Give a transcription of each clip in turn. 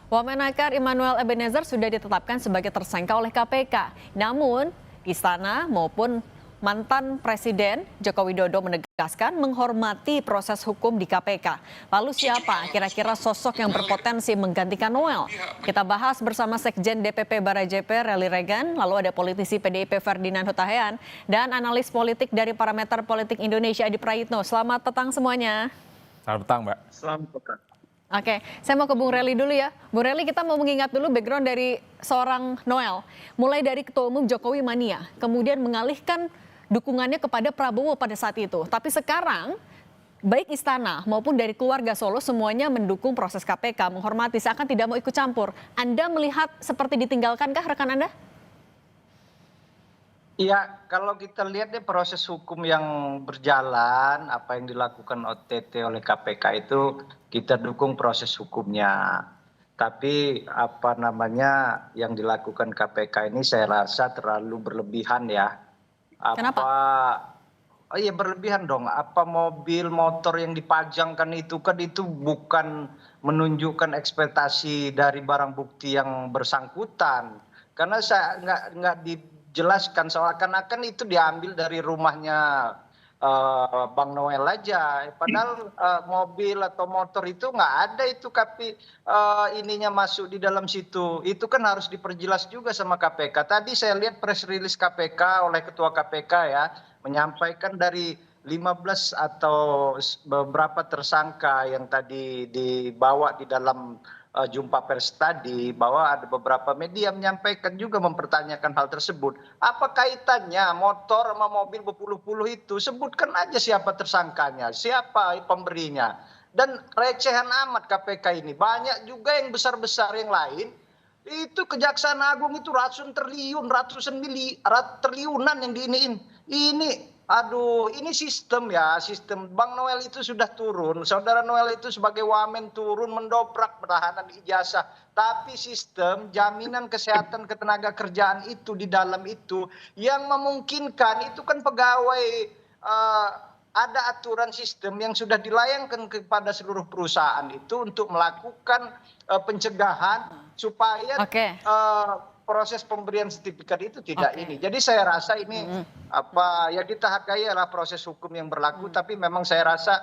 Wamenakar Immanuel Ebenezer sudah ditetapkan sebagai tersangka oleh KPK. Namun, Istana maupun mantan Presiden Joko Widodo menegaskan menghormati proses hukum di KPK. Lalu siapa kira-kira sosok yang berpotensi menggantikan Noel? Kita bahas bersama Sekjen DPP Barajepe Rally Regan, lalu ada politisi PDIP Ferdinand Hutahean, dan analis politik dari Parameter Politik Indonesia Adi Prayitno. Selamat petang semuanya. Selamat petang, Mbak. Selamat petang. Oke, saya mau ke Bung Rely dulu ya. Bung Rely, kita mau mengingat dulu background dari seorang Noel. Mulai dari Ketua Umum Jokowi mania, kemudian mengalihkan dukungannya kepada Prabowo pada saat itu. Tapi sekarang, baik Istana maupun dari keluarga Solo semuanya mendukung proses KPK, menghormati, seakan tidak mau ikut campur. Anda melihat seperti ditinggalkankah rekan Anda? Iya, kalau kita lihat nih proses hukum yang berjalan, apa yang dilakukan OTT oleh KPK itu kita dukung proses hukumnya. Tapi apa namanya yang dilakukan KPK ini saya rasa terlalu berlebihan ya. Kenapa? Oh iya berlebihan dong. Apa mobil motor yang dipajangkan itu kan itu bukan menunjukkan ekspektasi dari barang bukti yang bersangkutan. Karena saya nggak dijelaskan seakan-akan itu diambil dari rumahnya Bang Noel aja. Padahal mobil atau motor itu nggak ada itu, tapi ininya masuk di dalam situ. Itu kan harus diperjelas juga sama KPK. Tadi saya lihat press release KPK oleh Ketua KPK ya, menyampaikan dari 15 atau beberapa tersangka yang tadi dibawa di dalam jumpa pers tadi, bahwa ada beberapa media menyampaikan juga mempertanyakan hal tersebut. Apa kaitannya motor sama mobil berpuluh-puluh itu? Sebutkan aja siapa tersangkanya, siapa pemberinya. Dan recehan amat KPK ini. Banyak juga yang besar-besar yang lain. Itu Kejaksaan Agung itu ratusan triliunan yang diiniin. Ini aduh, ini sistem ya, sistem. Bang Noel itu sudah turun, saudara Noel itu sebagai wamen turun mendobrak penahanan ijazah. Tapi sistem jaminan kesehatan ketenaga kerjaan itu di dalam itu yang memungkinkan itu kan pegawai, ada aturan sistem yang sudah dilayangkan kepada seluruh perusahaan itu untuk melakukan pencegahan supaya proses pemberian sertifikat itu tidak ini. Jadi saya rasa ini apa ya, kita hargai adalah proses hukum yang berlaku, tapi memang saya rasa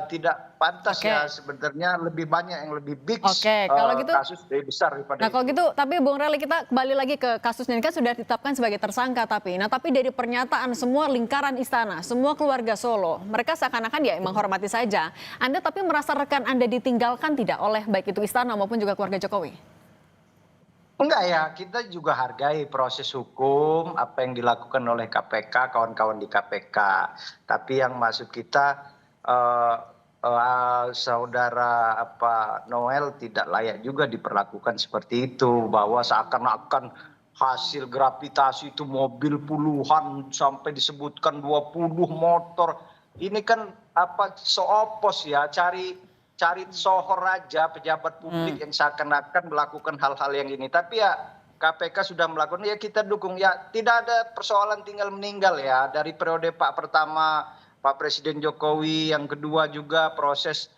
tidak pantas ya, sebenarnya lebih banyak yang lebih big kalau gitu, kasus lebih besar daripada nah, kalau gitu, tapi Bung Rely, kita kembali lagi ke kasusnya. Ini kan sudah ditetapkan sebagai tersangka, tapi dari pernyataan semua lingkaran istana, semua keluarga Solo, mereka seakan-akan ya menghormati saja. Anda tapi merasa rekan Anda ditinggalkan tidak oleh baik itu istana maupun juga keluarga Jokowi? Enggak ya, kita juga hargai proses hukum, apa yang dilakukan oleh KPK, kawan-kawan di KPK. Tapi yang maksud kita, saudara Noel tidak layak juga diperlakukan seperti itu, bahwa seakan-akan hasil gravitasi itu mobil puluhan sampai disebutkan 20 motor. Ini kan seopos ya, cari sohor aja pejabat publik yang seakan-akan melakukan hal-hal yang ini. Tapi ya KPK sudah melakukan, ya kita dukung. Ya tidak ada persoalan tinggal meninggal ya. Dari periode pertama Pak Presiden Jokowi, yang kedua juga proses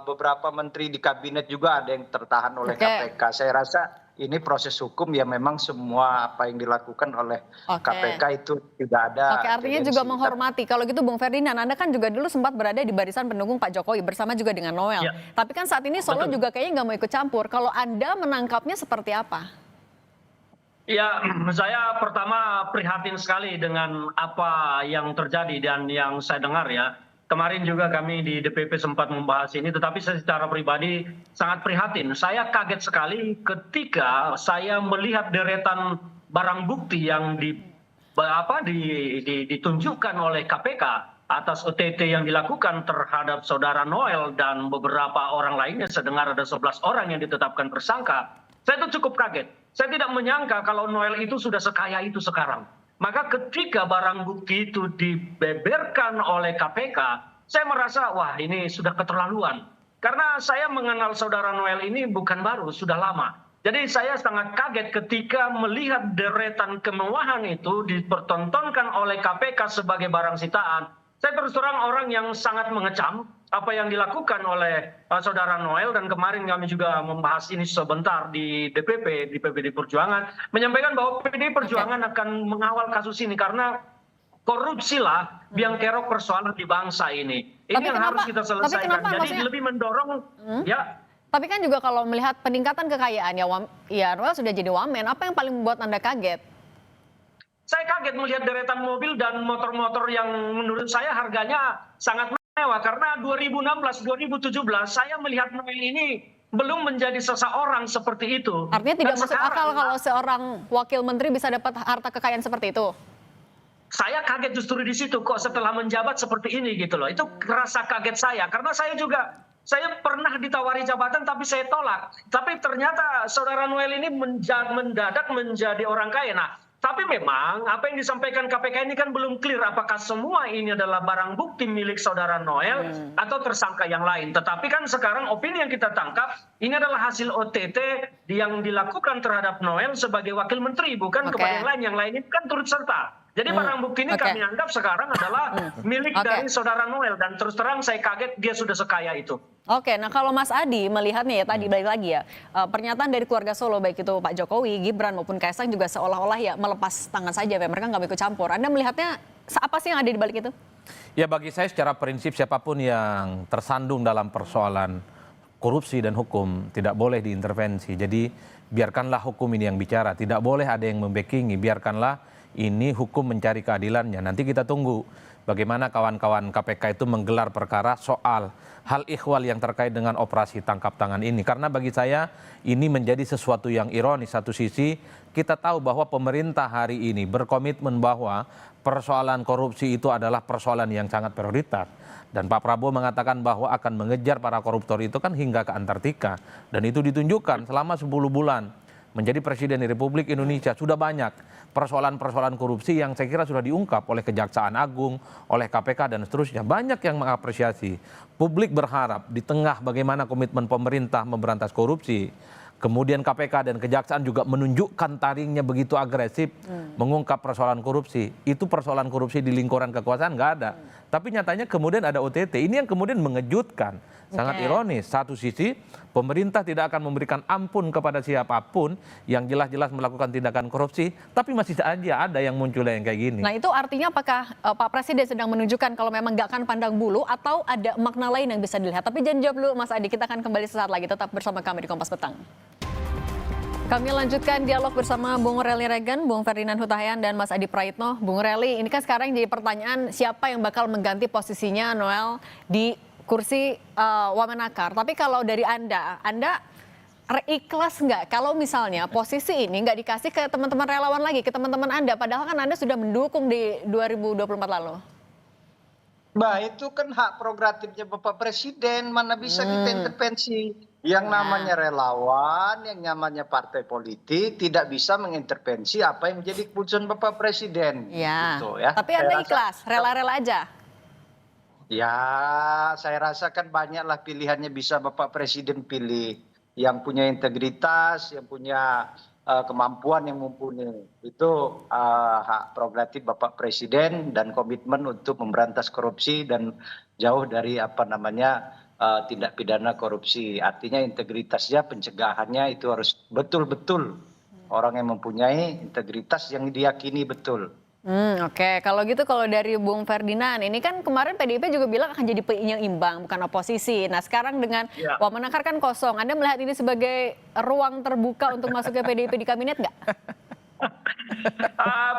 beberapa menteri di kabinet juga ada yang tertahan oleh KPK. Saya rasa ini proses hukum ya, memang semua apa yang dilakukan oleh KPK itu tidak ada. Artinya juga menghormati. Kalau gitu Bung Ferdinand, Anda kan juga dulu sempat berada di barisan pendukung Pak Jokowi bersama juga dengan Noel. Tapi kan saat ini Solo juga kayaknya nggak mau ikut campur. Kalau Anda menangkapnya seperti apa? Ya, saya pertama prihatin sekali dengan apa yang terjadi dan yang saya dengar ya. Kemarin juga kami di DPP sempat membahas ini, tetapi saya secara pribadi sangat prihatin. Saya kaget sekali ketika saya melihat deretan barang bukti yang ditunjukkan oleh KPK atas OTT yang dilakukan terhadap saudara Noel dan beberapa orang lainnya. Saya dengar ada 11 orang yang ditetapkan tersangka. Saya itu cukup kaget. Saya tidak menyangka kalau Noel itu sudah sekaya itu sekarang. Maka ketika barang bukti itu dibeberkan oleh KPK, saya merasa wah ini sudah keterlaluan. Karena saya mengenal saudara Noel ini bukan baru, sudah lama. Jadi saya sangat kaget ketika melihat deretan kemewahan itu dipertontonkan oleh KPK sebagai barang sitaan. Saya terus terang orang yang sangat mengecam apa yang dilakukan oleh saudara Noel, dan kemarin kami juga membahas ini sebentar di DPP, di PPD Perjuangan, menyampaikan bahwa PPD Perjuangan akan mengawal kasus ini karena korupsilah biang kerok persoalan di bangsa ini. Ini Tapi yang kenapa- harus kita tapi selesaikan. kenapa Jadi maksudnya- lebih mendorong ya. Tapi kan juga kalau melihat peningkatan kekayaan ya Noel sudah jadi wamen, apa yang paling membuat Anda kaget? Saya kaget melihat deretan mobil dan motor-motor yang menurut saya harganya sangat mewah, karena 2016, 2017 saya melihat Noel ini belum menjadi seseorang seperti itu. Artinya tidak Dan masuk sekarang, akal kalau seorang wakil menteri bisa dapat harta kekayaan seperti itu. saya kaget justru di situ, kok setelah menjabat seperti ini gitu loh. Itu rasa kaget saya, karena saya pernah ditawari jabatan tapi saya tolak. Tapi ternyata saudara Noel ini mendadak menjadi orang kaya. Nah, tapi memang apa yang disampaikan KPK ini kan belum clear apakah semua ini adalah barang bukti milik saudara Noel atau tersangka yang lain. Tetapi kan sekarang opini yang kita tangkap ini adalah hasil OTT yang dilakukan terhadap Noel sebagai wakil menteri, bukan Oke. kepada yang lain. Yang lain itu kan turut serta. Jadi barang bukti ini Oke. kami anggap sekarang adalah milik Oke. dari saudara Noel, dan terus terang saya kaget dia sudah sekaya itu. Oke, nah kalau Mas Adi melihatnya ya tadi balik lagi ya, pernyataan dari keluarga Solo baik itu Pak Jokowi, Gibran maupun Kaisang juga seolah-olah ya melepas tangan saja, mereka nggak mau ikut campur. Anda melihatnya apa sih yang ada di balik itu? Ya bagi saya secara prinsip siapapun yang tersandung dalam persoalan korupsi dan hukum tidak boleh diintervensi. Jadi biarkanlah hukum ini yang bicara, tidak boleh ada yang membackingi, biarkanlah ini hukum mencari keadilannya. Nanti kita tunggu bagaimana kawan-kawan KPK itu menggelar perkara soal hal ihwal yang terkait dengan operasi tangkap tangan ini. Karena bagi saya ini menjadi sesuatu yang ironis. Satu sisi kita tahu bahwa pemerintah hari ini berkomitmen bahwa persoalan korupsi itu adalah persoalan yang sangat prioritas. Dan Pak Prabowo mengatakan bahwa akan mengejar para koruptor itu kan hingga ke Antartika. Dan itu ditunjukkan selama 10 bulan menjadi Presiden Republik Indonesia. Sudah banyak persoalan-persoalan korupsi yang saya kira sudah diungkap oleh Kejaksaan Agung, oleh KPK dan seterusnya. Banyak yang mengapresiasi. Publik berharap di tengah bagaimana komitmen pemerintah memberantas korupsi, kemudian KPK dan Kejaksaan juga menunjukkan taringnya begitu agresif mengungkap persoalan korupsi. Itu persoalan korupsi di lingkuran kekuasaan nggak ada. Tapi nyatanya kemudian ada OTT. Ini yang kemudian mengejutkan. Sangat ironis. Satu sisi pemerintah tidak akan memberikan ampun kepada siapapun yang jelas-jelas melakukan tindakan korupsi. Tapi masih saja ada yang muncul yang kayak gini. Nah itu artinya apakah Pak Presiden sedang menunjukkan kalau memang nggak akan pandang bulu atau ada makna lain yang bisa dilihat? Tapi jangan jawab dulu Mas Adi, kita akan kembali sesaat lagi. Tetap bersama kami di Kompas Petang. Kami lanjutkan dialog bersama Bung Rely Regan, Bung Ferdinand Hutahian, dan Mas Adi Praitno. Bung Rely, ini kan sekarang jadi pertanyaan siapa yang bakal mengganti posisinya Noel di kursi Wamenakar. Tapi kalau dari Anda ikhlas nggak kalau misalnya posisi ini nggak dikasih ke teman-teman relawan lagi, ke teman-teman Anda, padahal kan Anda sudah mendukung di 2024 lalu? Bah, itu kan hak prerogatifnya Bapak Presiden, mana bisa kita intervensi. Yang namanya relawan, yang namanya partai politik tidak bisa mengintervensi apa yang menjadi keputusan Bapak Presiden. Ya. Gitu, ya. Tapi Anda ikhlas, rela-rela aja. Ya, saya rasa kan banyaklah pilihannya bisa Bapak Presiden pilih. Yang punya integritas, yang punya kemampuan yang mumpuni. Itu hak prerogatif Bapak Presiden dan komitmen untuk memberantas korupsi dan jauh dari tindak pidana korupsi. Artinya integritasnya, pencegahannya itu harus betul-betul orang yang mempunyai integritas yang diyakini betul. Oke. Kalau gitu kalau dari Bung Ferdinand, ini kan kemarin PDIP juga bilang akan jadi penyeimbang bukan oposisi. Nah sekarang dengan Wamenakar kan kosong, Anda melihat ini sebagai ruang terbuka untuk masuk ke PDIP di kabinet nggak?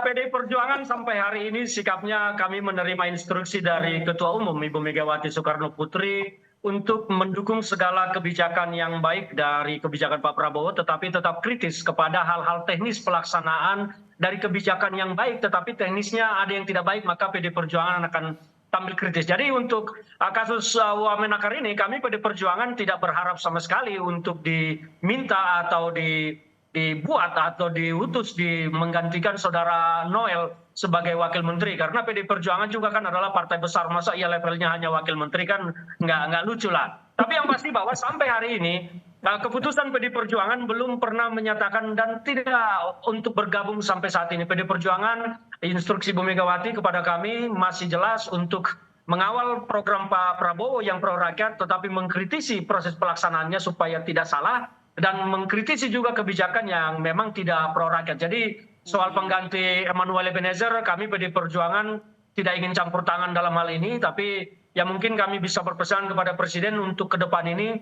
PDI Perjuangan sampai hari ini sikapnya kami menerima instruksi dari Ketua Umum Ibu Megawati Soekarno Putri untuk mendukung segala kebijakan yang baik dari kebijakan Pak Prabowo, tetapi tetap kritis kepada hal-hal teknis pelaksanaan dari kebijakan yang baik, tetapi teknisnya ada yang tidak baik, maka PDI Perjuangan akan tampil kritis. Jadi untuk kasus Wamenakar ini, kami PDI Perjuangan tidak berharap sama sekali untuk diminta atau dibuat atau diutus menggantikan saudara Noel sebagai wakil menteri, karena PDI Perjuangan juga kan adalah partai besar, masa ia levelnya hanya wakil menteri, kan nggak lucu lah. Tapi yang pasti bahwa sampai hari ini keputusan PDI Perjuangan belum pernah menyatakan dan tidak untuk bergabung sampai saat ini. PDI Perjuangan, instruksi Bu Megawati kepada kami masih jelas untuk mengawal program Pak Prabowo yang pro rakyat, tetapi mengkritisi proses pelaksanaannya supaya tidak salah, dan mengkritisi juga kebijakan yang memang tidak pro rakyat. Jadi soal pengganti Emmanuel Ebenezer, kami PD Perjuangan tidak ingin campur tangan dalam hal ini, tapi ya mungkin kami bisa berpesan kepada Presiden untuk ke depan ini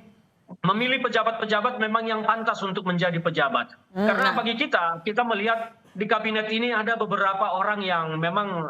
memilih pejabat-pejabat memang yang pantas untuk menjadi pejabat. Karena bagi kita melihat di kabinet ini ada beberapa orang yang memang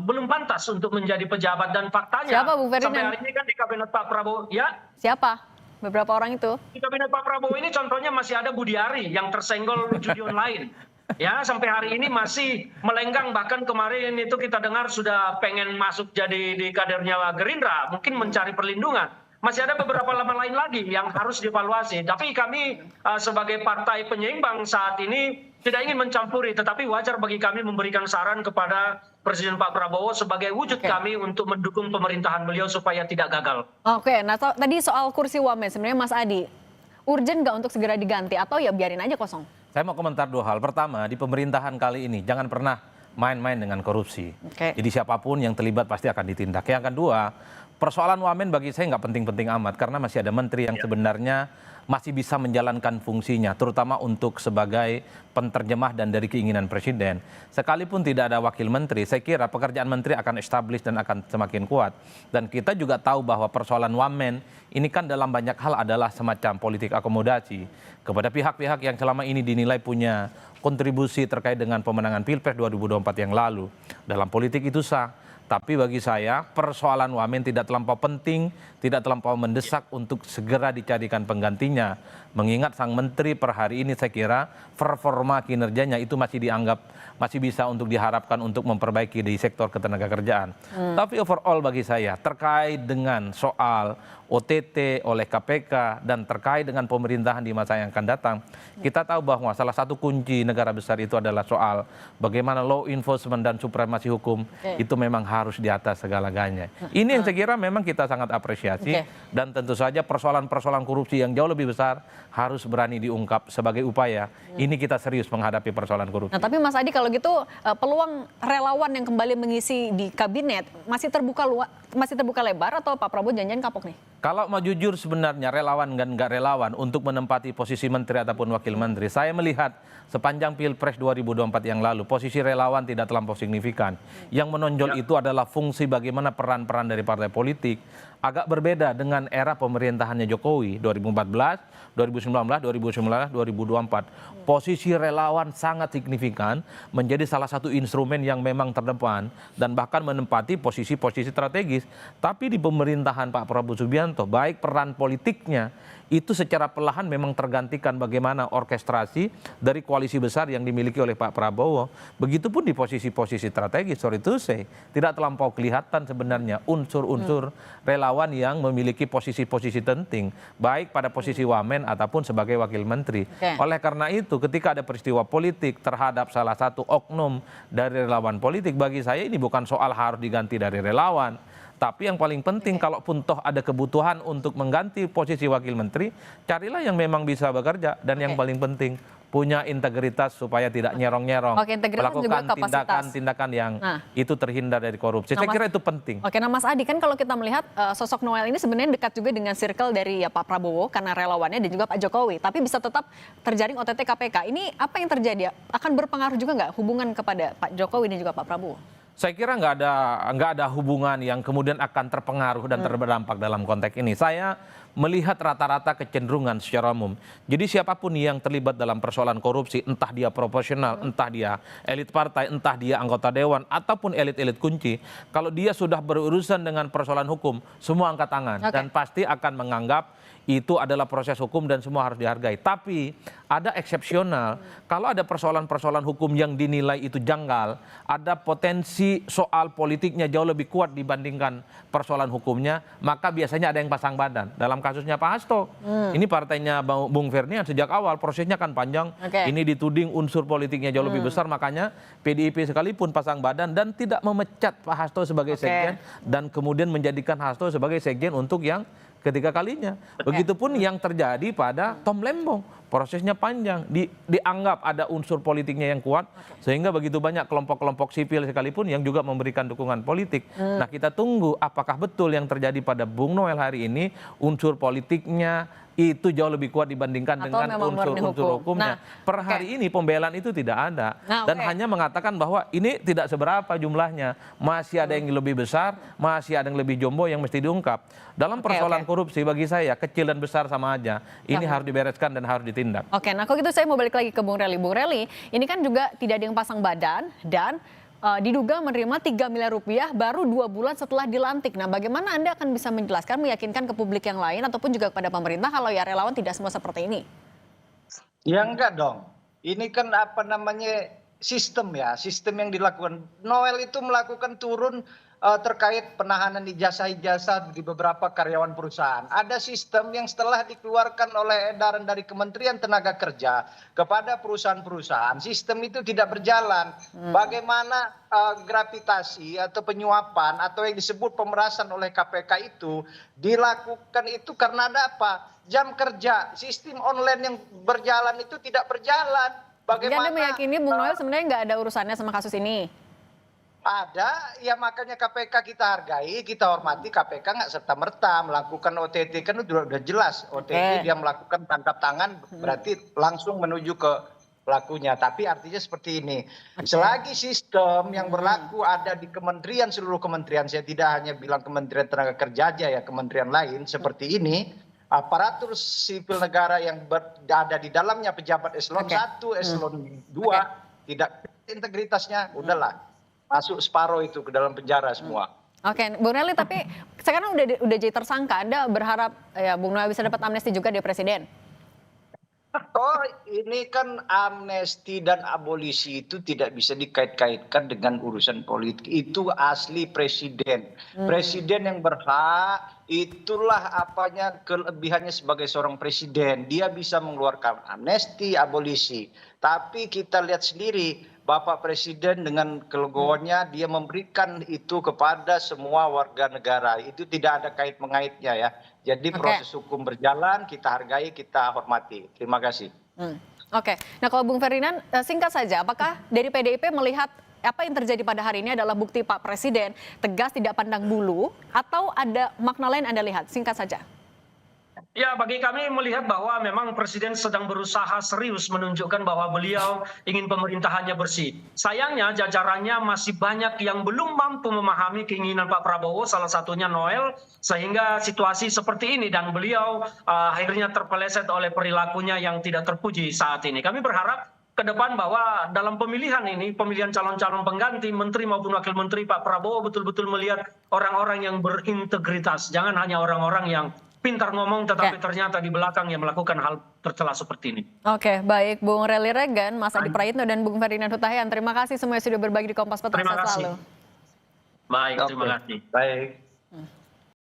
belum pantas untuk menjadi pejabat, dan faktanya Siapa, Bu Ferdinand? sampai hari ini kan di kabinet Pak Prabowo, ya Siapa beberapa orang itu? di kabinet Pak Prabowo ini contohnya masih ada Budi Ari yang tersenggol judi online. Ya, sampai hari ini masih melenggang, bahkan kemarin itu kita dengar sudah pengen masuk jadi di kadernya Gerindra, mungkin mencari perlindungan. Masih ada beberapa nama lain lagi yang harus dievaluasi. Tapi kami sebagai partai penyeimbang saat ini tidak ingin mencampuri, tetapi wajar bagi kami memberikan saran kepada Presiden Pak Prabowo sebagai wujud kami untuk mendukung pemerintahan beliau supaya tidak gagal. Oke, nah tadi soal kursi wamen sebenarnya Mas Adi, urgent nggak untuk segera diganti atau ya biarin aja kosong? Saya mau komentar dua hal. Pertama, di pemerintahan kali ini jangan pernah main-main dengan korupsi. Oke. Jadi siapapun yang terlibat pasti akan ditindak. Yang kedua, persoalan wamen bagi saya nggak penting-penting amat karena masih ada menteri yang sebenarnya masih bisa menjalankan fungsinya, terutama untuk sebagai penterjemah dan dari keinginan presiden. Sekalipun tidak ada wakil menteri, saya kira pekerjaan menteri akan established dan akan semakin kuat. Dan kita juga tahu bahwa persoalan wamen ini kan dalam banyak hal adalah semacam politik akomodasi kepada pihak-pihak yang selama ini dinilai punya kontribusi terkait dengan pemenangan Pilpres 2024 yang lalu. Dalam politik itu sah. Tapi bagi saya persoalan wamen tidak terlampau penting, tidak terlampau mendesak untuk segera dicarikan penggantinya. Mengingat sang menteri per hari ini saya kira performa kinerjanya itu masih dianggap masih bisa untuk diharapkan untuk memperbaiki di sektor ketenagakerjaan. Tapi overall bagi saya terkait dengan soal OTT oleh KPK dan terkait dengan pemerintahan di masa yang akan datang, kita tahu bahwa salah satu kunci negara besar itu adalah soal bagaimana law enforcement dan supremasi hukum itu memang harus di atas segala-galanya. Ini yang saya kira memang kita sangat apresiasi dan tentu saja persoalan-persoalan korupsi yang jauh lebih besar harus berani diungkap sebagai upaya ini kita serius menghadapi persoalan korupsi. Nah tapi Mas Adi kalau gitu peluang relawan yang kembali mengisi di kabinet masih terbuka lebar atau Pak Prabowo janjian kapok nih? Kalau mau jujur sebenarnya relawan dan nggak relawan untuk menempati posisi menteri ataupun wakil menteri, saya melihat sepanjang Pilpres 2024 yang lalu posisi relawan tidak terlampau signifikan. Yang menonjol itu adalah fungsi bagaimana peran-peran dari partai politik. Agak berbeda dengan era pemerintahannya Jokowi 2014, 2019, 2024. Posisi relawan sangat signifikan menjadi salah satu instrumen yang memang terdepan dan bahkan menempati posisi-posisi strategis. Tapi di pemerintahan Pak Prabowo Subianto, baik peran politiknya itu secara perlahan memang tergantikan bagaimana orkestrasi dari koalisi besar yang dimiliki oleh Pak Prabowo. Begitupun di posisi-posisi strategis, sorry to say, tidak terlampau kelihatan sebenarnya unsur-unsur relawan yang memiliki posisi-posisi penting, baik pada posisi wamen ataupun sebagai wakil menteri. Oleh karena itu, ketika ada peristiwa politik terhadap salah satu oknum dari relawan politik, bagi saya ini bukan soal harus diganti dari relawan. Tapi yang paling penting kalaupun toh ada kebutuhan untuk mengganti posisi wakil menteri, carilah yang memang bisa bekerja dan yang paling penting punya integritas supaya tidak nyerong-nyerong, melakukan tindakan-tindakan yang itu terhindar dari korupsi. Saya kira itu penting. Oke, nah Mas Adi kan kalau kita melihat sosok Noel ini sebenarnya dekat juga dengan circle dari ya Pak Prabowo karena relawannya dan juga Pak Jokowi, tapi bisa tetap terjaring OTT KPK. Ini apa yang terjadi? Akan berpengaruh juga nggak hubungan kepada Pak Jokowi dan juga Pak Prabowo? Saya kira nggak ada hubungan yang kemudian akan terpengaruh dan berdampak dalam konteks ini. Saya melihat rata-rata kecenderungan secara umum. Jadi siapapun yang terlibat dalam persoalan korupsi, entah dia proporsional, entah dia elit partai, entah dia anggota dewan, ataupun elit-elit kunci, kalau dia sudah berurusan dengan persoalan hukum, semua angkat tangan dan pasti akan menganggap itu adalah proses hukum dan semua harus dihargai. Tapi ada eksepsional, kalau ada persoalan-persoalan hukum yang dinilai itu janggal, ada potensi soal politiknya jauh lebih kuat dibandingkan persoalan hukumnya, maka biasanya ada yang pasang badan. Dalam kasusnya Pak Hasto, ini partainya Bung Ferdinand sejak awal prosesnya kan panjang, ini dituding unsur politiknya jauh lebih besar, makanya PDIP sekalipun pasang badan dan tidak memecat Pak Hasto sebagai sekjen dan kemudian menjadikan Hasto sebagai sekjen untuk yang ketiga kalinya. Begitupun yang terjadi pada Tom Lembong. prosesnya panjang, dianggap ada unsur politiknya yang kuat, sehingga begitu banyak kelompok-kelompok sipil sekalipun yang juga memberikan dukungan politik. Nah, kita tunggu apakah betul yang terjadi pada Bung Noel hari ini unsur politiknya itu jauh lebih kuat dibandingkan Atau dengan memang murni unsur-unsur hukum. hukumnya. Per hari ini pembelaan itu tidak ada dan hanya mengatakan bahwa ini tidak seberapa jumlahnya, masih ada yang lebih besar, masih ada yang lebih jombo yang mesti diungkap. Dalam persoalan korupsi bagi saya kecil dan besar sama aja. Ini harus dibereskan dan harus ditindak. Oke, nah kalau gitu saya mau balik lagi ke Bung Rely. Bung Rely, ini kan juga tidak ada yang pasang badan dan diduga menerima 3 miliar rupiah baru 2 bulan setelah dilantik. Nah, bagaimana Anda akan bisa menjelaskan, meyakinkan ke publik yang lain ataupun juga kepada pemerintah kalau ya relawan tidak semua seperti ini? Ya enggak dong. Ini kan apa namanya sistem ya, sistem yang dilakukan. Noel itu melakukan turun terkait penahanan ijazah-ijazah di beberapa karyawan perusahaan. Ada sistem yang setelah dikeluarkan oleh edaran dari Kementerian Tenaga Kerja kepada perusahaan-perusahaan, sistem itu tidak berjalan. Bagaimana gravitasi atau penyuapan atau yang disebut pemerasan oleh KPK itu dilakukan itu karena ada apa? Jam kerja, sistem online yang berjalan itu tidak berjalan. Bagaimana Anda meyakini Bung Noel sebenarnya nggak ada urusannya sama kasus ini? Ada, ya makanya KPK kita hargai, kita hormati. KPK nggak serta-merta melakukan OTT, kan udah jelas OTT dia melakukan tangkap tangan berarti langsung menuju ke pelakunya. Tapi artinya seperti ini, selagi sistem yang berlaku ada di kementerian, seluruh kementerian, saya tidak hanya bilang Kementerian Tenaga Kerja aja ya, kementerian lain seperti ini, aparatur sipil negara yang ada di dalamnya pejabat eselon 1, eselon 2 tidak integritasnya, udahlah masuk separuh itu ke dalam penjara semua. Oke, Bung Rely, tapi sekarang udah jadi tersangka, Anda berharap ya Bung Noel bisa dapat amnesti juga dari Presiden? Oh, ini kan amnesti dan abolisi itu tidak bisa dikait-kaitkan dengan urusan politik. Itu asli presiden. Presiden yang berhak, itulah apanya kelebihannya sebagai seorang presiden. Dia bisa mengeluarkan amnesti, abolisi. Tapi kita lihat sendiri, Bapak Presiden dengan kelegoannya dia memberikan itu kepada semua warga negara. Itu tidak ada kait-mengaitnya ya. Jadi proses hukum berjalan, kita hargai, kita hormati. Terima kasih. Oke, nah kalau Bung Ferdinand singkat saja, apakah dari PDIP melihat apa yang terjadi pada hari ini adalah bukti Pak Presiden tegas tidak pandang bulu atau ada makna lain Anda lihat? Singkat saja. Ya, bagi kami melihat bahwa memang Presiden sedang berusaha serius menunjukkan bahwa beliau ingin pemerintahannya bersih. Sayangnya jajarannya masih banyak yang belum mampu memahami keinginan Pak Prabowo, salah satunya Noel, sehingga situasi seperti ini dan beliau akhirnya terpeleset oleh perilakunya yang tidak terpuji saat ini. Kami berharap ke depan bahwa dalam pemilihan ini, pemilihan calon-calon pengganti menteri maupun wakil menteri, Pak Prabowo betul-betul melihat orang-orang yang berintegritas, jangan hanya orang-orang yang pintar ngomong tetapi ternyata di belakang yang melakukan hal tercela seperti ini. Oke, baik Bung Rely Regan, Mas Adi Prayitno dan Bung Ferdinand Hutahian. Terima kasih semuanya sudah berbagi di Kompas Petang. Terima kasih. Selalu. Baik, terima kasih. Baik.